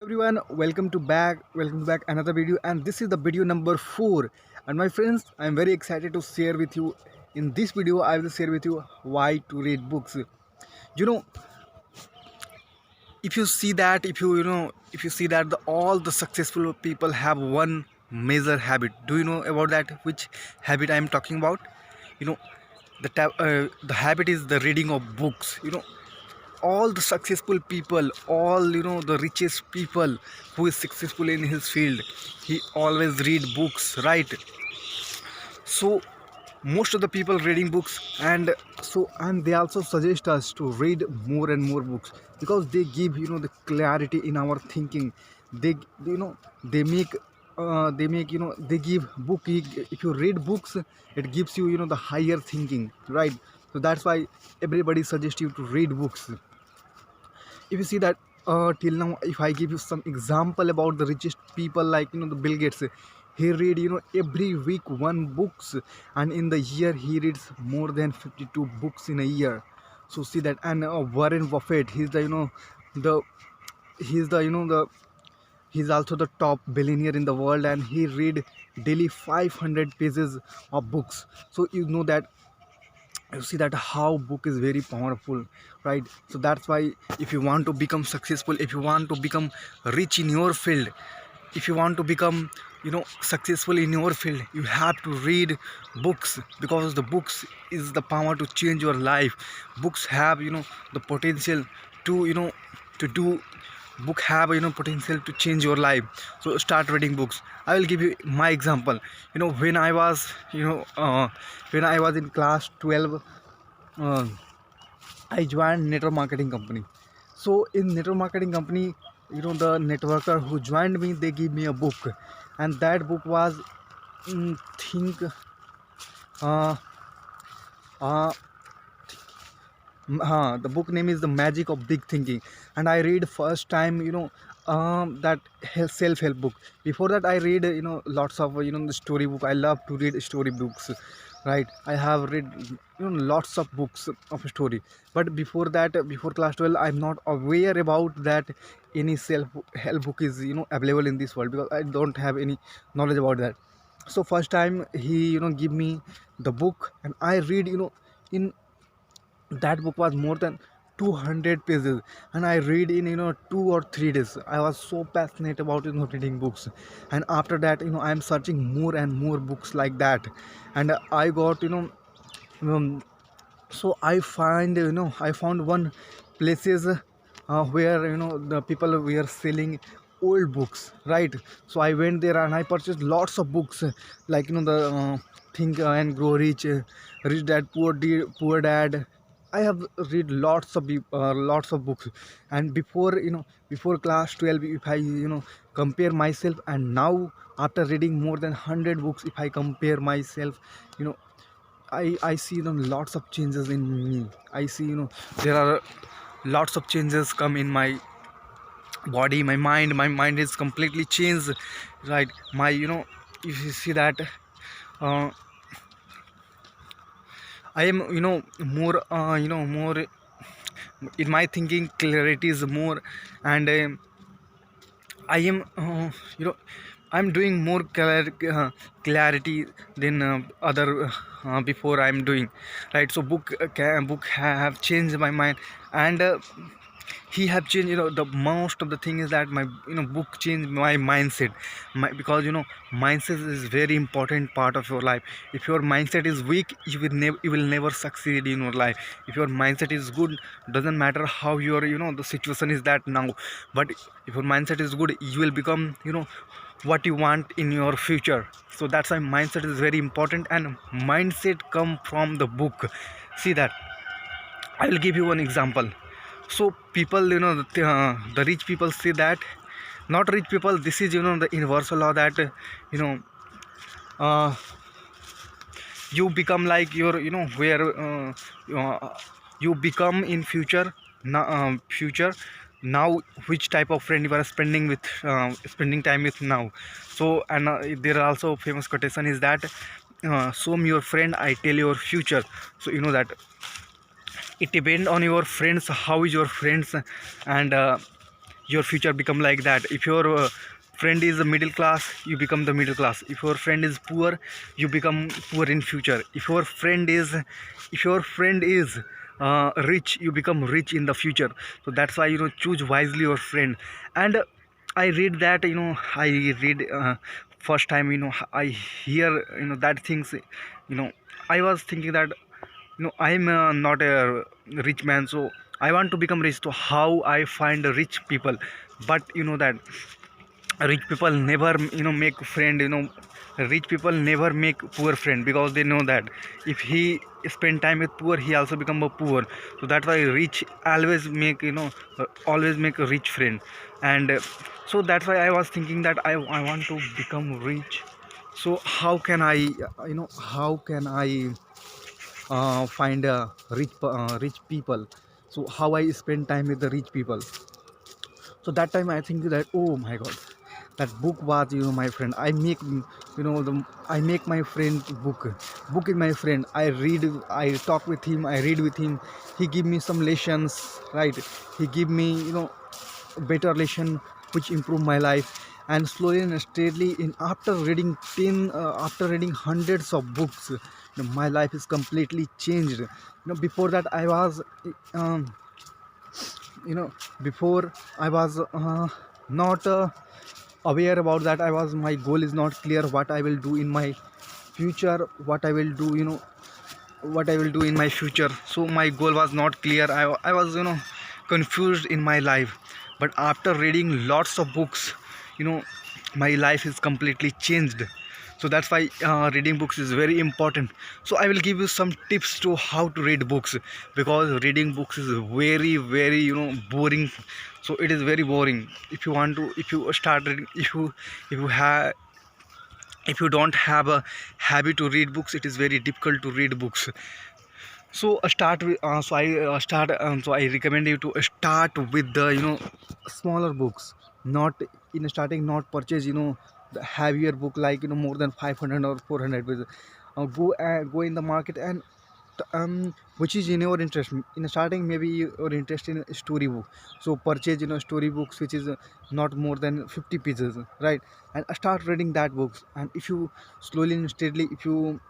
Everyone, welcome back another video, and this is the video number 4. And my friends, I'm very excited to share with you. In this video I will share with you why to read books. you know if you see that if you see that all the successful people have one major habit. Do you know about that, which habit I'm talking about? you know the habit is the reading of books. All the successful people, all the richest people who is successful in his field, he always read books, right? So most of the people reading books, and they also suggest us to read more and more books, because they give the clarity in our thinking. They you know they give book. If you read books, it gives you the higher thinking, right? So that's why everybody suggests you to read books. If you see that, till now, if I give you some example about the richest people, like the Bill Gates, he read every week one books, and in the year he reads more than 52 books in a year. So see that. And Warren Buffett, he's the the he's the the he's also the top billionaire in the world, and he read daily 500 pages of books. So that you see that how book is very powerful, right? So that's why, if you want to become successful, if you want to become rich in your field, if you want to become successful in your field, you have to read books, because the books is the power to change your life. Books have the potential to to do book have potential to change your life. So start reading books. I will give you my example. When I was in class 12, uh, I joined network marketing company. So in network marketing company, the networker who joined me, they give me a book, and that book was, think uh, uh, the book name is The Magic of Big Thinking. And I read first time that self-help book. Before that, I read lots of the story book. I love to read story books, right? I have read lots of books of story. But before that, before class 12, I'm not aware about that any self-help book is available in this world, because I don't have any knowledge about that. So first time he give me the book, and I read in that book was more than 200 pages, and I read in 2 or 3 days. I was so passionate about reading books. And after that, I'm searching more and more books like that. And I got um, so I found one places, where the people were selling old books, right? So I went there and I purchased lots of books, like the Think and Grow Rich, Rich Dad Poor Dad. I have read lots of books. And before before class 12, if I compare myself and now, after reading more than 100 books, if I compare myself, you know I see lots of changes in me. I see there are lots of changes come in my body, my mind. My mind is completely changed, right? My if you see that, uh, I am more more in my thinking. Clarity is more. And I am I'm doing more clarity than other before I'm doing, right? So book have changed my mind. And he have changed, the most of the thing is that my book changed my mindset. Because mindset is very important part of your life. If your mindset is weak, you will never succeed in your life. If your mindset is good, doesn't matter how your the situation is that now, but if your mindset is good, you will become what you want in your future. So that's why mindset is very important, and mindset come from the book. See that, I will give you one example. So people, the rich people say that, not rich people, this is the universal law, that you know uh, you become like your where you become in future. Now now, which type of friend you are spending time with now. So, and there are also famous quotation is that, show me your friend, I tell your future. So that it depends on your friends, how is your friends. And your future become like that. If your friend is a middle class, you become the middle class. If your friend is poor, you become poor in future. If your friend is rich, you become rich in the future. So that's why, choose wisely your friend. And I read that, I read first time, I hear, that things, I was thinking that, I'm not a rich man, so I want to become rich. So how I find rich people? But that rich people never, make friend, rich people never make poor friend, because they know that if he spend time with poor, he also become a poor. So that's why rich always make, always make a rich friend. And so that's why I was thinking that I want to become rich. So how can I, how can I find rich people? So how I spend time with the rich people? So that time I think that, oh my god, that book was, my friend. I make, I make my friend book is my friend. I read, I talk with him, I read with him. He give me some lessons, right? He give me, better lesson which improve my life. And slowly and steadily, in after reading 10 after reading hundreds of books, my life is completely changed. Before that I was, um, you know before I was not aware about that. I was, my goal is not clear, what I will do in my future, what I will do, what I will do in my future. So my goal was not clear. I was, confused in my life. But after reading lots of books, you know my life is completely changed. So that's why reading books is very important. So I will give you some tips to how to read books, because reading books is very, very, boring. So it is very boring. If you want to, if you start reading, if you have, if you don't have a habit to read books, it is very difficult to read books. So start with, so I recommend you to start with the, smaller books. Not in starting, not purchase, the heavier book, like, more than 500 or 400 pages. Go in the market and which is in your interest. In starting, maybe you're interested in story book, so purchase, story books which is not more than 50 pages, right? And start reading that books. And if you slowly and steadily, if you,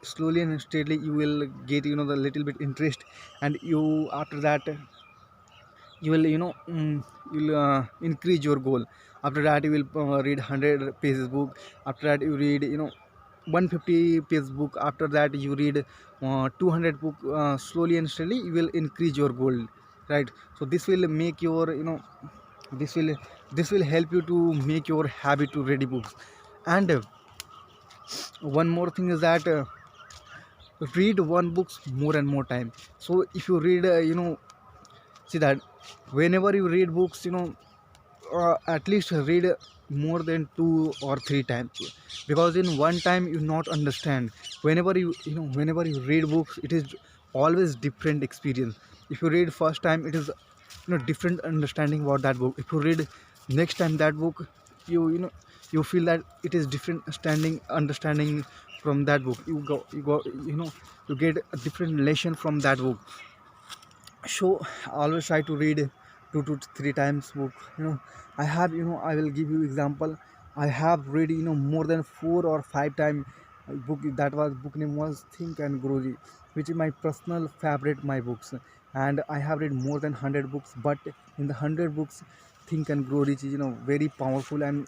slowly and steadily, you will get, the little bit interest. And you, after that, you will, you'll increase your goal. After that, you will read 100 pages book. After that, you read, 150 page book. After that, you read 200 book. Slowly and steadily, you will increase your goal, right? So this will make your, this will this will help you to make your habit to read books. And one more thing is that, read one books more and more time. So if you read, see that whenever you read books, at least read more than 2 or 3 times, because in one time you not understand. Whenever whenever you read books, it is always different experience. If you read first time, it is, different understanding about that book. If you read next time that book, you feel that it is different understanding from that book. You go, you get a different lesson from that book. So always try to read 2 to 3 times book. I have, I will give you example. I have read, more than 4 or 5 time book. That was, book name was Think and Grow Rich, which is my personal favorite, my books. And I have read more than 100 books, but in the 100 books, Think and Grow Rich is, very powerful. And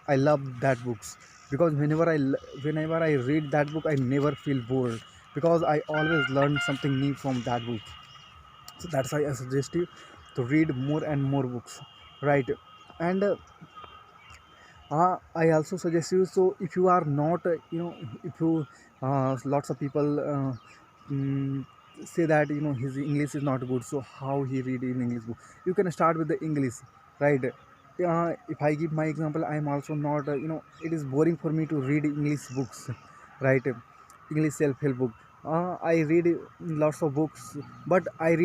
I love that books, because whenever I read that book, I never feel bored, because I always learn something new from that book. So that's why I suggest you to read more and more books, right? And I also suggest you, so if you are not, if you, lots of people mm, say that, his English is not good, so how he read in English book? You can start with the English, right? If I give my example, I am also not, it is boring for me to read English books, right? English self-help book. I read lots of books, but I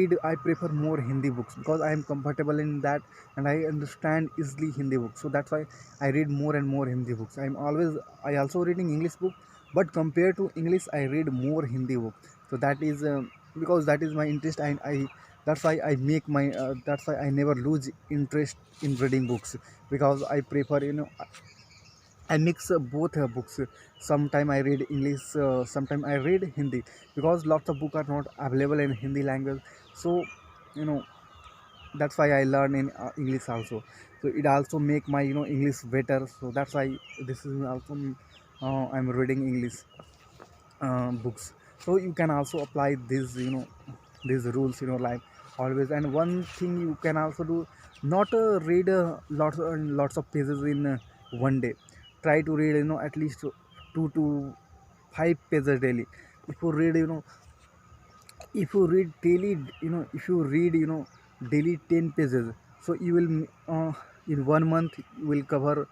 prefer more Hindi books, because I am comfortable in that, and I understand easily Hindi books. So that's why I read more and more Hindi books. I also reading English book, but compared to English, I read more Hindi book. So that is, because that is my interest. I That's why I make my that's why I never lose interest in reading books, because I prefer, I mix both books. Sometime I read English, sometime I read Hindi, because lots of books are not available in Hindi language. So, you know that's why I learn in English also. So it also make my, English better. So that's why this is also, I'm reading English books. So you can also apply these, these rules in your life always. And one thing you can also do, not read lots of pages in one day. Try to read, at least 2 to 5 pages daily. If you read, if you read daily, if you read, daily 10 pages, so you will, in 1 month you will cover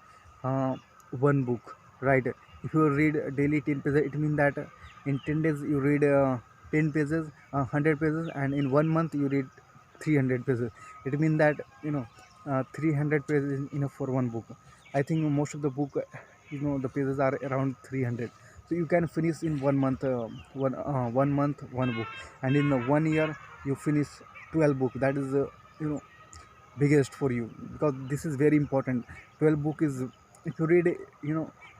one book, right? If you read daily 10 pages, it means that in 10 days you read 10 pages, 100 pages, and in 1 month you read 300 pages. It means that, 300 pages is enough for one book. I think most of the book, the pages are around 300. So you can finish in 1 month, 1 month one book. And in 1 year you finish 12 book. That is, you know biggest for you, because this is very important. 12 book is, if you read,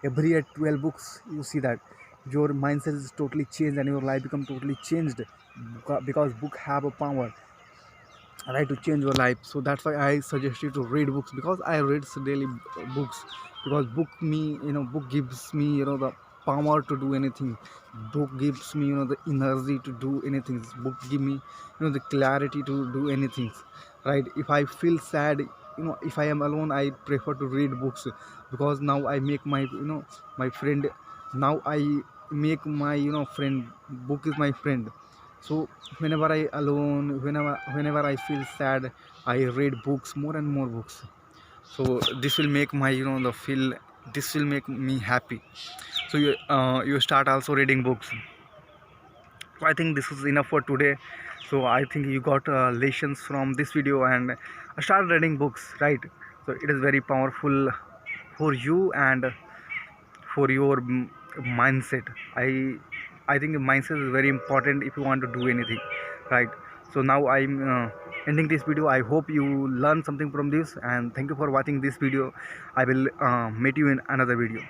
every year 12 books, you see that your mindset is totally changed and your life become totally changed, because book have a power, right, to change your life. So that's why I suggest you to read books, because I read daily books. Because book gives me, the power to do anything. Book gives me, the energy to do anything. Book give me, the clarity to do anything, right? If I feel sad, if I am alone, I prefer to read books, because now I make my, my friend. Now I make my, friend. Book is my friend. So whenever I alone, whenever I feel sad, I read books, more and more books. So this will make my, the feel, this will make me happy. So you start also reading books. So I think this is enough for today. So I think you got lessons from this video, and start reading books, right? So it is very powerful for you and for your mindset. I think the mindset is very important if you want to do anything, right? So now I'm ending this video. I hope you learn something from this, and thank you for watching this video. I will meet you in another video.